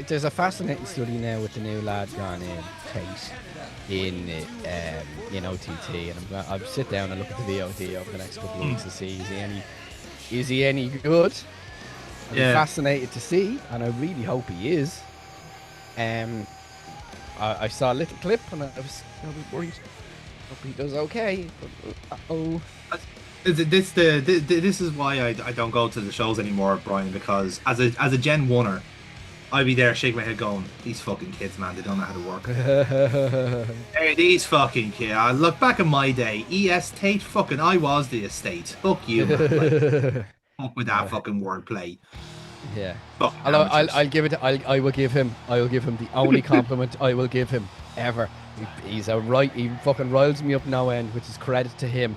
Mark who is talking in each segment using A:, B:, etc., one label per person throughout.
A: There's a fascinating study now with the new lad gone in Tate in OTT, and I'll sit down and look at the VOD over the next couple of weeks to see is he any good. I'm fascinated to see, and I really hope he is. I saw a little clip, and I was worried. Hope he does okay. But,
B: This is why I don't go to the shows anymore, Brian. Because as a Gen 1er, I'd be there shaking my head going, these fucking kids, man, they don't know how to work. Hey, these fucking kids. I look back in my day, ES Tate, fucking I was the estate. Fuck you, man. Like, fuck with that fucking wordplay.
A: Yeah.
B: I'll
A: give it. I will give him the only compliment I will give him ever. He's he fucking riles me up no end, which is credit to him.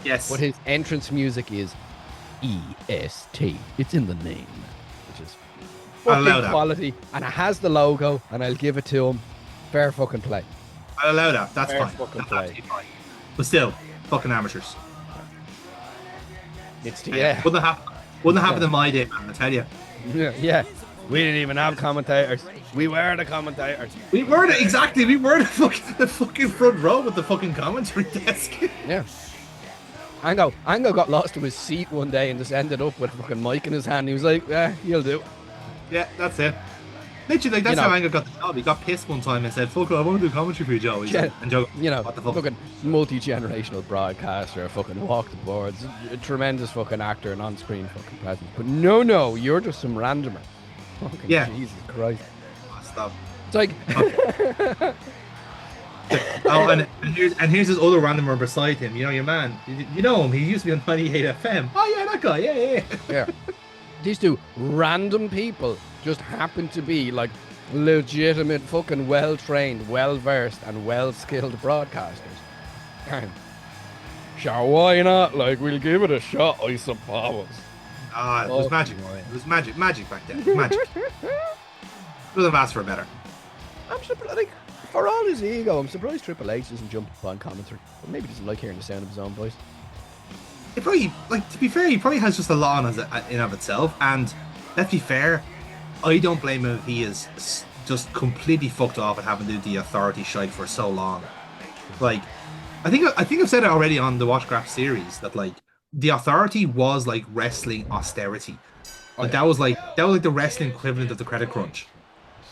B: Yes.
A: But his entrance music is EST. It's in the name, which is fucking quality, and it has the logo, and I'll give it to him. Fair fucking play.
B: I'll allow that. That's
A: Fair
B: fine.
A: Fucking
B: That's
A: play.
B: fine. But still, fucking amateurs. Wouldn't have happened in my day, man. I tell you.
A: Yeah. We didn't even have commentators. We were the commentators.
B: We were the fucking front row with the fucking commentary desk.
A: Yeah. Ango got lost to his seat one day and just ended up with a fucking mic in his hand. He was like, "Yeah, you'll do."
B: Yeah, that's it. Literally, that's how Ango got the job. He got pissed one time and said, "Fuck it, I want to do commentary for you, Joe." And Joe, what the fuck?
A: Fucking multi-generational broadcaster, fucking walk the boards, a tremendous fucking actor and on-screen fucking presence. But no, you're just some randomer. Fucking Jesus Christ.
B: Oh, stop.
A: It's like...
B: and here's this other randomer beside him. You know your man. You know him. He used to be on 98 FM. Oh yeah, that guy. Yeah.
A: These two random people just happen to be like legitimate, fucking well-trained, well-versed, and well-skilled broadcasters. Sure, why not? Like, we'll give it a shot, I suppose.
B: It was magic. It was magic back then. Magic. Couldn't have asked for better.
A: I'm surprised, like, for all his ego, I'm surprised Triple H doesn't jump on commentary. But maybe he doesn't like hearing the sound of his own voice.
B: It probably, like, to be fair, he probably has just a lot on in of itself. And let's be fair, I don't blame him if he is just completely fucked off at having to do the authority shite for so long. Like, I think I've said it already on the Watchcraft series that, like, the authority was like wrestling austerity. Like that was like the wrestling equivalent of the credit crunch.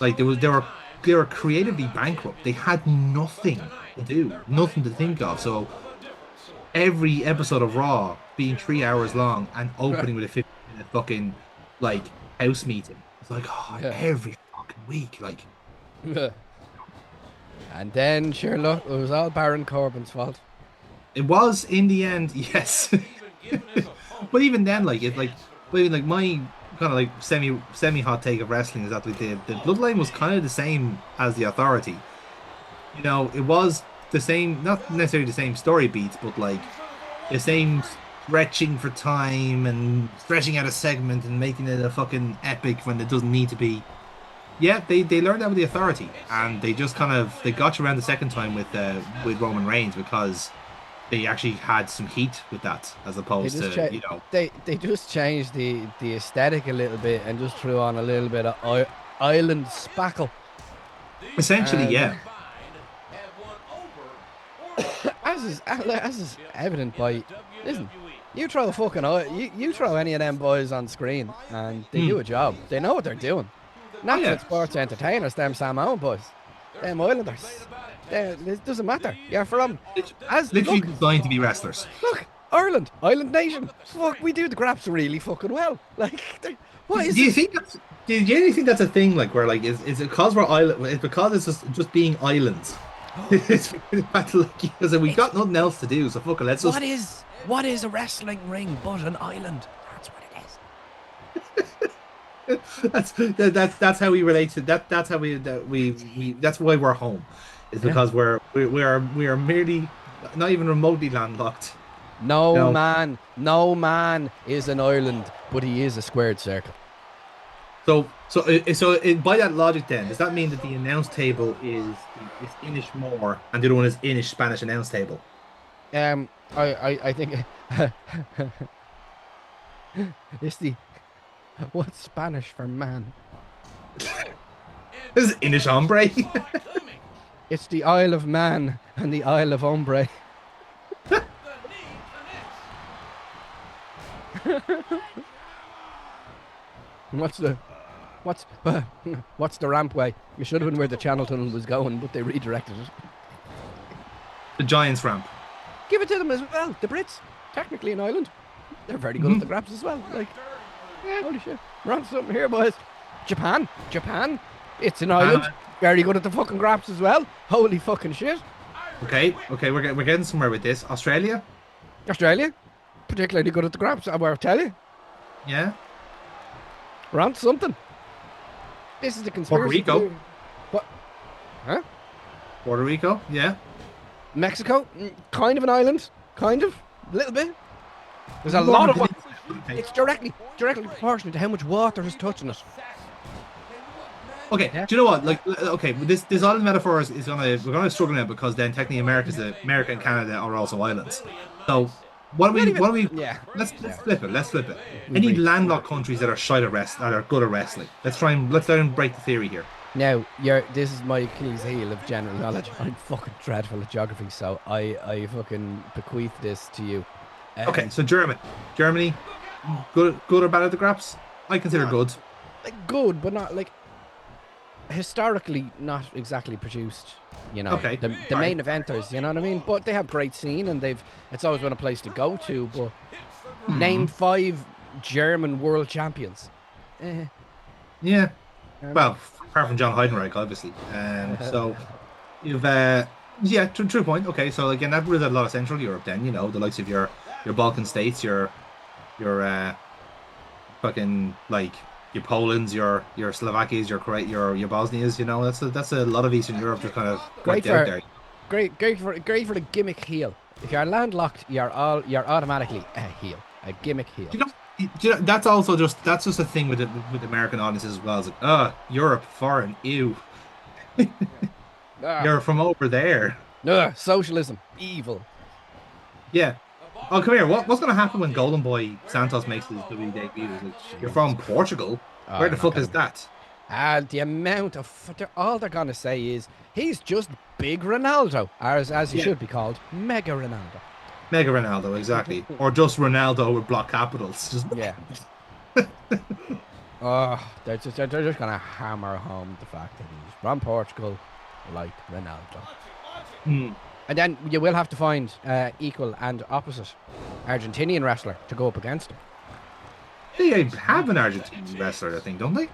B: Like they were creatively bankrupt. They had nothing to do, nothing to think of. So every episode of Raw being 3 hours long and opening with a 15-minute fucking like house meeting. It's like every fucking week, like.
A: And then sure look, it was all Baron Corbin's fault.
B: It was in the end, yes. But even then, like my kind of like semi hot take of wrestling is that like the bloodline was kind of the same as the authority. You know, it was the same, not necessarily the same story beats, but like the same stretching for time and stretching out a segment and making it a fucking epic when it doesn't need to be. Yeah, they learned that with the authority, and they just they got you around the second time with Roman Reigns because they actually had some heat with that, as opposed to
A: they just changed the aesthetic a little bit and just threw on a little bit of island spackle.
B: Essentially, yeah.
A: As is evident by, listen, you throw you throw any of them boys on screen and they do a job. They know what they're doing. Not sports entertainers, them Samoan boys, them Islanders. It doesn't matter. You're from
B: literally designed to be wrestlers.
A: Look, Ireland, Island Nation. Fuck, we do the graps really fucking well. Like, what is?
B: Do you think that's a thing? Like, where like is it because we're island? It's because it's just being islands. It's because we got nothing else to do. So fuck it, let's just.
A: What is a wrestling ring but an island? That's what it is.
B: that's how we relate to that. That's how we that's why we're home. It's because we are merely not even remotely landlocked.
A: No man is an island, but he is a squared circle.
B: So by that logic, then does that mean that the announce table is Inish more and the other one is Inish Spanish announce table?
A: I think it's what's Spanish for man?
B: This is Inish Hombre.
A: It's the Isle of Man and the Isle of Ombre. What's the what's the rampway? You should have been where the Channel Tunnel was going, but they redirected it.
B: The Giants ramp.
A: Give it to them as well. The Brits, technically an island, they're very good at the grabs as well. Like, yeah, holy shit, we're on something here, boys. Japan, it's an island, very good at the fucking grabs as well. Holy fucking shit.
B: Okay, we're getting somewhere with this. Australia,
A: particularly good at the grabs. I'll tell you.
B: Yeah.
A: We're on to something. This is the conspiracy.
B: Puerto Rico.
A: What? Huh?
B: Puerto Rico, yeah.
A: Mexico, kind of an island, kind of, a little bit. There's a lot of. It's directly proportionate to how much water is touching it.
B: Okay, yeah. Do you know what? Like, okay, this island metaphor is we're gonna struggle now because then technically America and Canada are also islands. So what do we? Yeah. Let's flip it. Let's flip it. Any landlocked countries that are shite at that are good at wrestling. Let's try and break the theory here.
A: Now, this is my Achilles heel of general knowledge. I'm fucking dreadful at geography, so I fucking bequeath this to you.
B: Okay, so Germany, good or bad at the graps? I consider good.
A: Like good, but not like historically not exactly produced. You know,
B: okay.
A: The main eventers, you know what I mean? But they have great scene, and it's always been a place to go to. But name 5 German world champions.
B: Yeah. Well, apart from John Heidenreich, obviously. So you've true point. Okay, so again, that was a lot of Central Europe. Then you know the likes of your Balkan states, your fucking like your Polands, your Slovakias, your Bosnias. You know, that's a lot of Eastern Europe just kind of
A: great out there. Great for the gimmick heel. If you're landlocked, you're automatically a heel, a gimmick heel.
B: You know, that's just a thing with American audiences as well. It's like, Europe, foreign, ew. You're from over there.
A: Socialism, evil.
B: Yeah. Oh, come here. What's going to happen when Golden Boy Santos makes his WWE debut? Like, you're from Portugal. Where the fuck is that?
A: The amount of all they're going to say is he's just Big Ronaldo, as he should be called, Mega Ronaldo.
B: Mega Ronaldo, exactly. Or just Ronaldo with block capitals. Just
A: yeah. They're just gonna hammer home the fact that he's from Portugal, like Ronaldo. And then you will have to find equal and opposite Argentinian wrestler to go up against him.
B: They have an Argentinian wrestler, I think, don't they?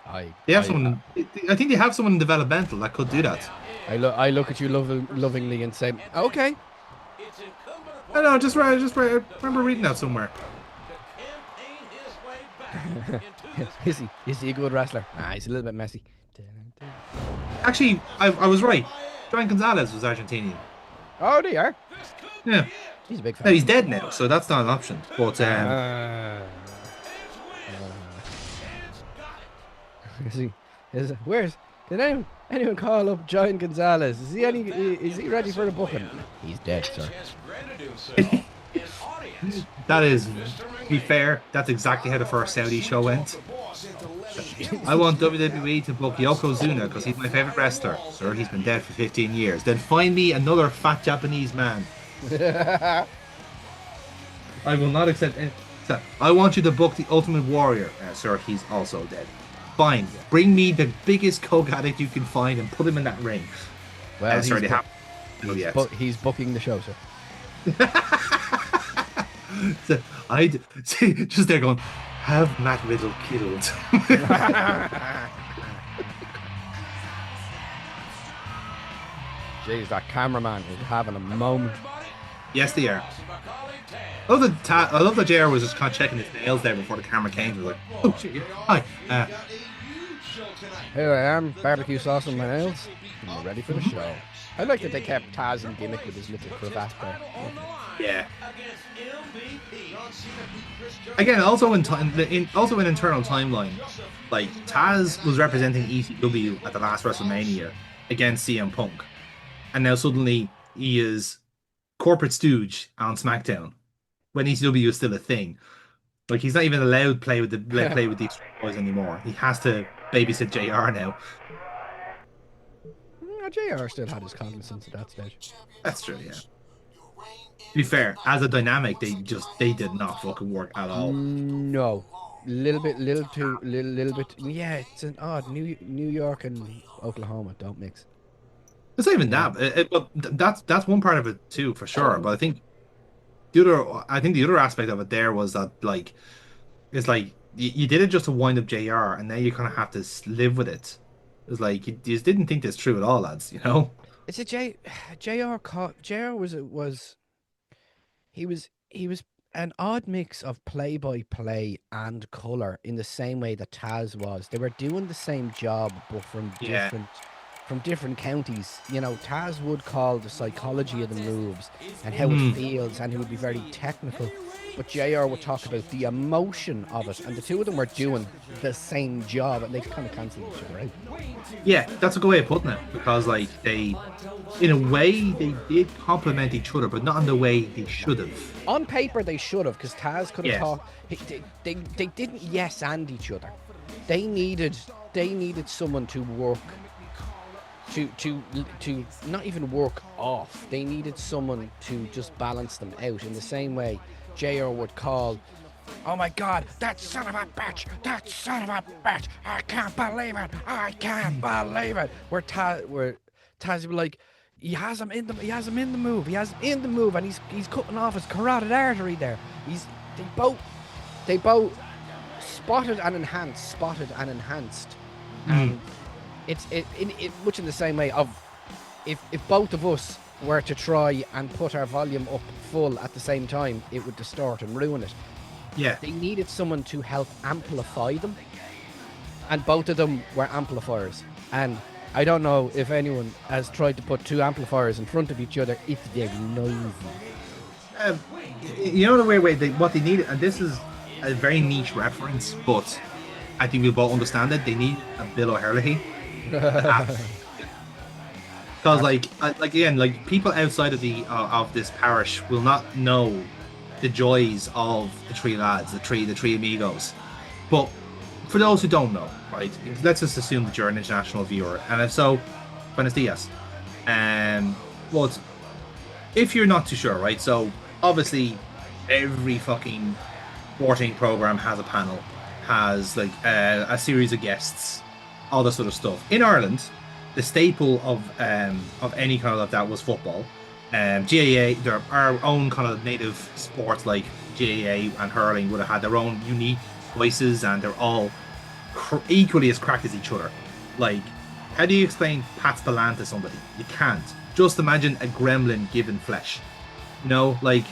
B: I think they have someone in developmental that could do that.
A: I look at you lovingly and say, okay.
B: I know, just right. I remember reading that somewhere.
A: Is he a good wrestler? He's a little bit messy.
B: Actually, I was right. Brian Gonzalez was Argentinian.
A: Oh, they are?
B: Yeah.
A: He's a big fan.
B: No, he's dead now, so that's not an option. But
A: Did anyone call up Giant Gonzalez? Is he ready for the booking? He's dead, sir.
B: That is, to be fair, that's exactly how the first Saudi show went. I want WWE to book Yokozuna because he's my favorite wrestler. Sir, he's been dead for 15 years. Then find me another fat Japanese man. I will not accept any. I want you to book the Ultimate Warrior. Sir, he's also dead. Fine. Bring me the biggest coke addict you can find and put him in that ring.
A: Well, he's booking the show, sir.
B: So just there going, have Matt Riddle killed.
A: Jeez, that cameraman is having a moment.
B: Yes, they are. I love that JR was just kind of checking his nails there before the camera came. He was like, oh shit, hi.
A: Here I am, barbecue sauce on my nails. I'm ready for the show. I like that they kept Taz in gimmick with his little cravat there.
B: Yeah. Again, also in internal timeline, like Taz was representing ECW at the last WrestleMania against CM Punk, and now suddenly he is corporate stooge on SmackDown when ECW is still a thing. Like he's not even allowed to play with the Extreme Boys anymore. He has to babysit JR now.
A: JR still had his cognizance at that stage.
B: That's true, yeah. To be fair, as a dynamic, they did not fucking work at all.
A: No, little bit. Yeah, it's an odd New York and Oklahoma don't mix.
B: It's not even
A: Yeah.
B: that. But that's one part of it too, for sure. But I think the other aspect of it there was that like it's like you did it just to wind up JR, and now you kind of have to live with it. It's like you just didn't think this through at all, lads. You know?
A: It's a JR was an odd mix of play by play and color in the same way that Taz was. They were doing the same job but
B: Yeah.
A: from different counties. You know, Taz would call the psychology of the moves and how it feels, and he would be very technical. But JR would talk about the emotion of it, and the two of them were doing the same job, and they kind of cancelled each other out.
B: Yeah, that's a good way of putting it because like in a way, they did complement each other, but not in the way they should have.
A: On paper, they should have, because Taz could have
B: Yeah.
A: talked. They didn't yes and each other. They needed someone to work to not even work off. They needed someone to just balance them out in the same way JR would call, "Oh my God, that son of a bitch! That son of a bitch! I can't believe it! I can't believe it!" Where Taz would be like, he has him in the move, and he's cutting off his carotid artery there. They both spotted and enhanced, and it's much in the same way of if both of us were to try and put our volume up full at the same time, it would distort and ruin it.
B: Yeah.
A: They needed someone to help amplify them, and both of them were amplifiers. And I don't know if anyone has tried to put two amplifiers in front of each other. It's very noisy.
B: You know the way what they needed, and this is a very niche reference, but I think we both understand it. They need a Bill O'Herlihy. Because like again, like people outside of of this parish will not know the joys of the three lads, the three amigos. But for those who don't know, right, let's just assume that you're an international viewer, and if so, buenos dias. But if you're not too sure, right, so obviously every fucking sporting program has a panel, has like a series of guests, all this sort of stuff. In Ireland, the staple of any kind of that was football. GAA, our own kind of native sports like GAA and hurling would have had their own unique voices, and they're all equally as crack as each other. Like, how do you explain Pat Spillane to somebody? You can't. Just imagine a gremlin given flesh. You know, like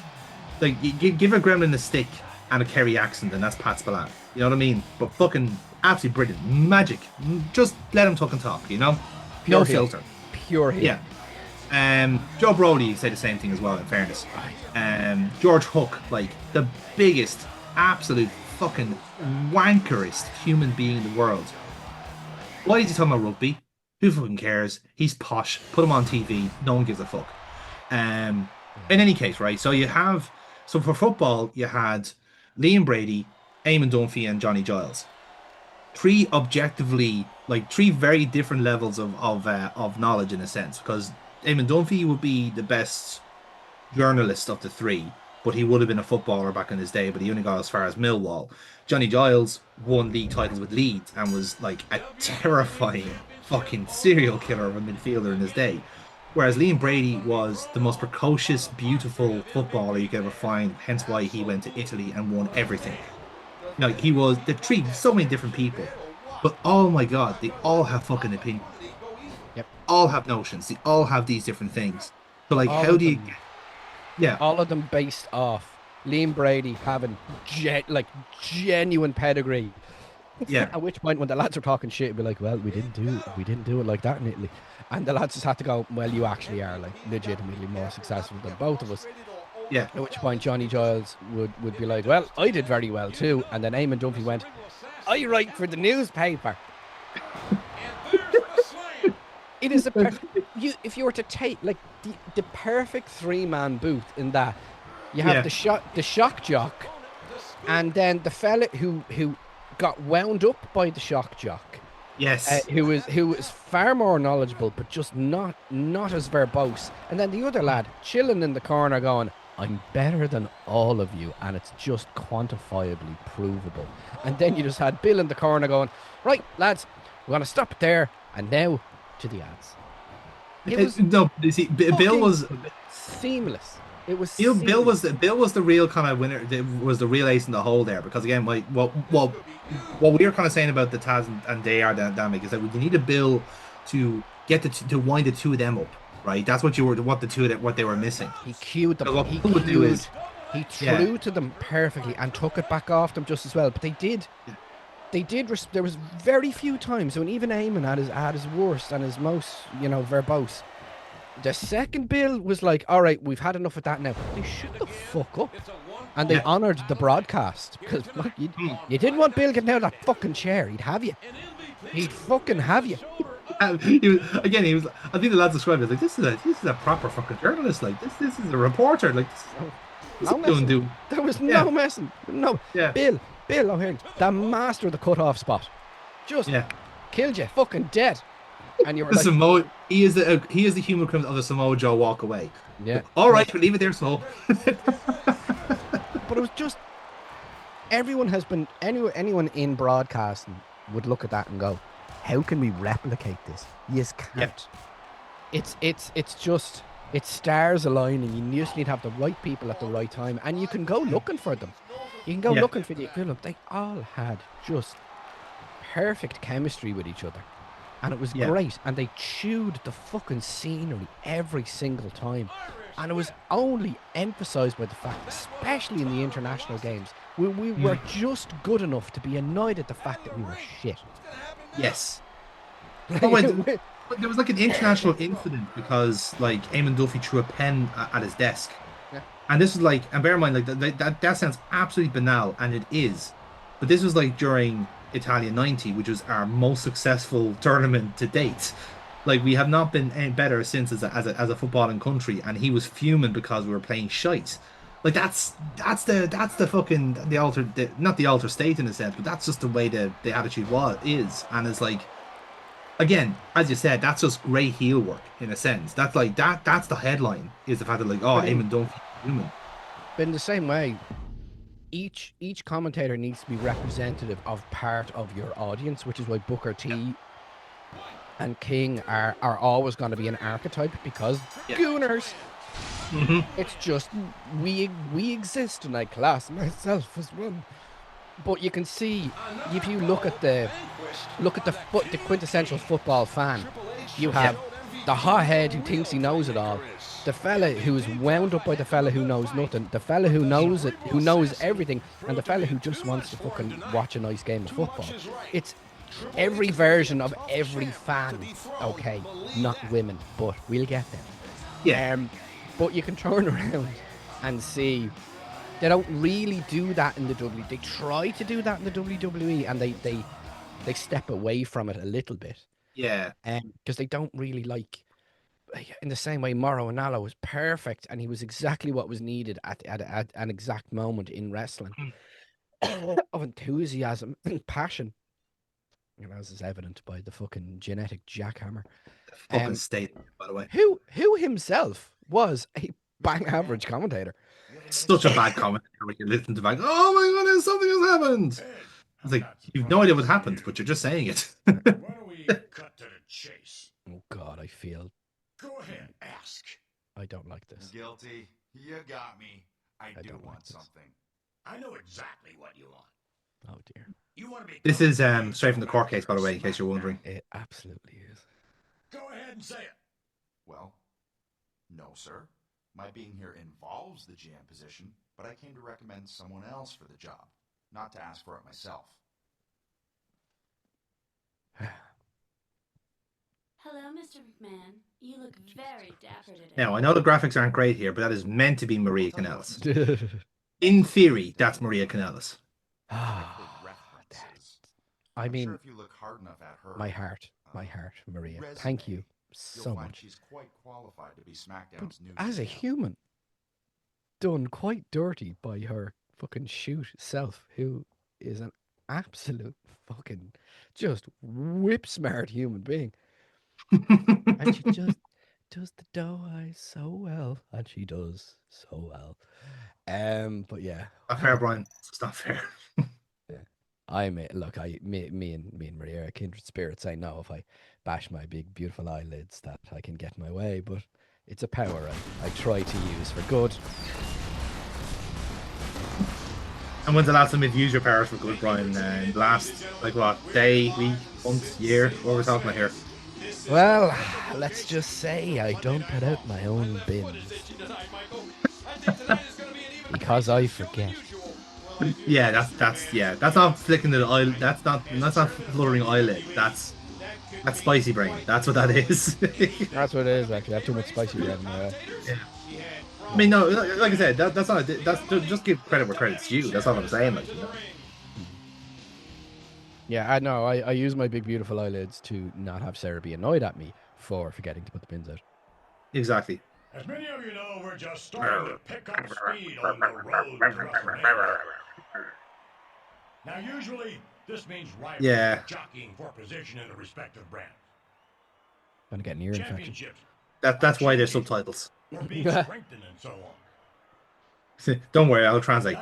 B: you give a gremlin a stick and a Kerry accent, and that's Pat Spillane. You know what I mean? But fucking absolutely brilliant, magic. Just let him talk, you know. No filter.
A: Pure hit.
B: Yeah. Joe Brody said the same thing as well, in fairness. George Hook, like the biggest, absolute fucking wankerest human being in the world. Why is he talking about rugby? Who fucking cares? He's posh. Put him on TV. No one gives a fuck. In any case, right? So for football, you had Liam Brady, Eamon Dunphy, and Johnny Giles. Three very different levels of knowledge in a sense, because Eamon Dunphy would be the best journalist of the three, but he would have been a footballer back in his day, but he only got as far as Millwall. Johnny Giles won league titles with Leeds and was like a terrifying fucking serial killer of a midfielder in his day. Whereas Liam Brady was the most precocious, beautiful footballer you could ever find, hence why he went to Italy and won everything. He was so many different people, but oh my god, they all have fucking opinions.
A: Yep.
B: All have notions. They all have these different things. So like,
A: all
B: how do you? Yeah.
A: All of them based off Liam Brady having genuine pedigree.
B: Yeah.
A: At which point, when the lads are talking shit, it'd be like, "Well, we didn't do it like that in Italy," and the lads just have to go, "Well, you actually are like legitimately more successful than both of us."
B: Yeah.
A: At which point Johnny Giles would be like, "Well, I did very well too," and then Eamon Dunphy went, "I write for the newspaper." It is if you were to take like the perfect three-man booth in that you have the shock jock, and then the fella who got wound up by the shock jock,
B: Yes.
A: who was far more knowledgeable, but just not as verbose. And then the other lad chilling in the corner, going, "I'm better than all of you, and it's just quantifiably provable." And then you just had Bill in the corner going, "Right, lads, we're gonna stop it there, and now to the ads." It was
B: No, you see, Bill
A: fucking
B: was
A: seamless. It was
B: Bill
A: seamless.
B: was Bill was the real kind of winner. Was the real ace in the hole there because again, what we were kind of saying about the Taz and DR dynamic is that you need a Bill to get to wind the two of them up, right? That's what what they were missing.
A: He cued them.
B: So what
A: He
B: Bill would do
A: cued.
B: is,
A: He
B: yeah,
A: threw to them perfectly and took it back off them just as well. But they did. There was very few times when even Eamon had his worst and his most, verbose. The second Bill was like, "All right, we've had enough of that now." They shut the fuck up, and they
B: yeah.
A: honoured the broadcast because look, you didn't want Bill getting out of that fucking chair. He'd have you. He'd fucking have you.
B: He was. I think the lads described it like this is a proper fucking journalist. Like this is a reporter. Like this
A: No
B: is doing
A: messing.
B: do.
A: There was
B: Yeah,
A: no messing. No.
B: yeah,
A: Bill O'Hearn, the master of the cut-off spot, just
B: yeah.
A: killed you, fucking dead. And you were
B: The
A: like,
B: Samoa, he is the human equivalent of the Samoa Joe walk away.
A: yeah.
B: All right, we'll leave it there, so.
A: But it was just anyone in broadcasting would look at that and go, "How can we replicate this? Yes, can't." It's stars aligning. You just need to have the right people at the right time, and you can go looking for them. You can go
B: Yeah.
A: looking for the equivalent. They all had just perfect chemistry with each other, and it was
B: Yeah.
A: great. And they chewed the fucking scenery every single time, and it was only emphasized by the fact, especially in the international games, we were just good enough to be annoyed at the fact that we were shit.
B: Yes. Oh, wait, there was like an international incident because like Eamon Duffy threw a pen at his desk,
A: Yeah.
B: and this was like, and bear in mind, like that sounds absolutely banal, and it is, but this was like during Italia '90, which was our most successful tournament to date. Like we have not been any better since as a footballing country, and he was fuming because we were playing shite. Like that's the fucking not the alter state in a sense, but that's just the way the attitude is, and it's like again, as you said, that's just great heel work in a sense. That's like that's the headline is the fact that like oh
A: But in,
B: Eamon Dunphy human.
A: but in the same way, each commentator needs to be representative of part of your audience, which is why Booker
B: Yeah.
A: T and King are always going to be an archetype because
B: Yeah.
A: gooners.
B: Hmm.
A: It's just we exist, and I class myself as one. But you can see if you look at the quintessential football fan, you
B: Yeah.
A: have the hothead who thinks he knows it all, the fella who is wound up by the fella who knows nothing, the fella who knows it, who knows everything, and the fella who just wants to fucking watch a nice game of football. It's every version of every fan. Okay, not women, but we'll get there.
B: Yeah.
A: But you can turn around and see they don't really do that in the WWE. They try to do that in the WWE, and they step away from it a little bit.
B: Yeah.
A: Because they don't really like. In the same way, Mauro Ranallo was perfect, and he was exactly what was needed at an exact moment in wrestling of enthusiasm and passion. As is evident by the fucking genetic jackhammer.
B: The fucking
A: Um,
B: state, by the way.
A: who himself was a bang average commentator.
B: Such a bad comment when you listen to back. Oh my goodness, something has happened. It's like you've no idea what happened, but you're just saying it.
C: Why don't we cut to the chase?
A: Oh God, I feel
C: Go ahead, ask.
A: I don't like this.
D: Guilty. You got me. I do
A: don't like
D: want
A: this.
D: something.
C: I know exactly what you want.
A: Oh dear,
C: You want to be.
B: This is straight from the court case, by the way, in case you're wondering.
A: it absolutely is.
C: Go ahead and say it.
D: Well, no, sir. My being here involves the GM position, but I came to recommend someone else for the job, not to ask for it myself.
E: Hello, Mr. McMahon. You look very dapper today.
B: Now I know the graphics aren't great here, but that is meant to be Maria
D: Tell you
B: Kanellis. In theory, that's Maria Kanellis.
D: References.
A: I
D: I'm
A: mean,
D: sure if you look hard enough at her,
A: my heart, Maria. Thank you
D: you'll
A: so
D: find
A: much.
D: she's quite qualified to be SmackDown's new
A: As a
D: GM.
A: human, done quite dirty by her fucking shoot self, who is an absolute fucking just whip smart human being. And she just does the dough eyes so well. And she does so well. But yeah.
B: Not fair, Brian. It's not fair.
A: Yeah. Look, me and Maria are kindred spirits. I know if I bash my big beautiful eyelids that I can get my way, but it's a power I try to use for good.
B: And when's the last time you've used your powers for good, Brian? Last, like what, day, week, month, year? What are we talking about here?
A: Well, let's just say I don't put out my own bins. Because I forget.
B: Yeah, that's not flicking the eye. That's not fluttering eyelid. That's spicy brain. That's what that is.
A: That's what it is, actually. I have too much spicy bread in my eye.
B: Yeah. I mean, no, like I said, that's not. That's just give credit where credit's due. That's all I'm saying. Like, you know.
A: Yeah, I know. I use my big beautiful eyelids to not have Sarah be annoyed at me for forgetting to put the bins out.
B: Exactly.
C: As many of you know, we're just starting to pick up speed on the road to WrestleMania. Now, usually, this means rivals jockeying for position in the respective brand.
A: Gonna get an ear infection.
C: Championships
B: That's why there's subtitles.
C: are being strengthened and so on.
B: Don't worry, I'll translate.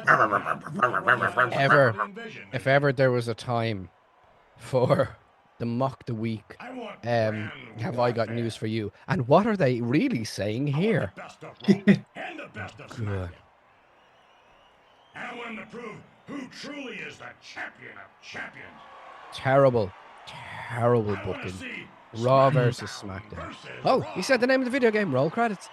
A: If ever there was a time for the mock the week, have I got news for you? And what are they really saying here?
C: The best of Raw and the best of Smackdown. And when to prove who truly is the champion of champions.
A: Terrible booking.
C: See
A: Raw versus SmackDown. Oh, he said the name of the video game. Roll credits.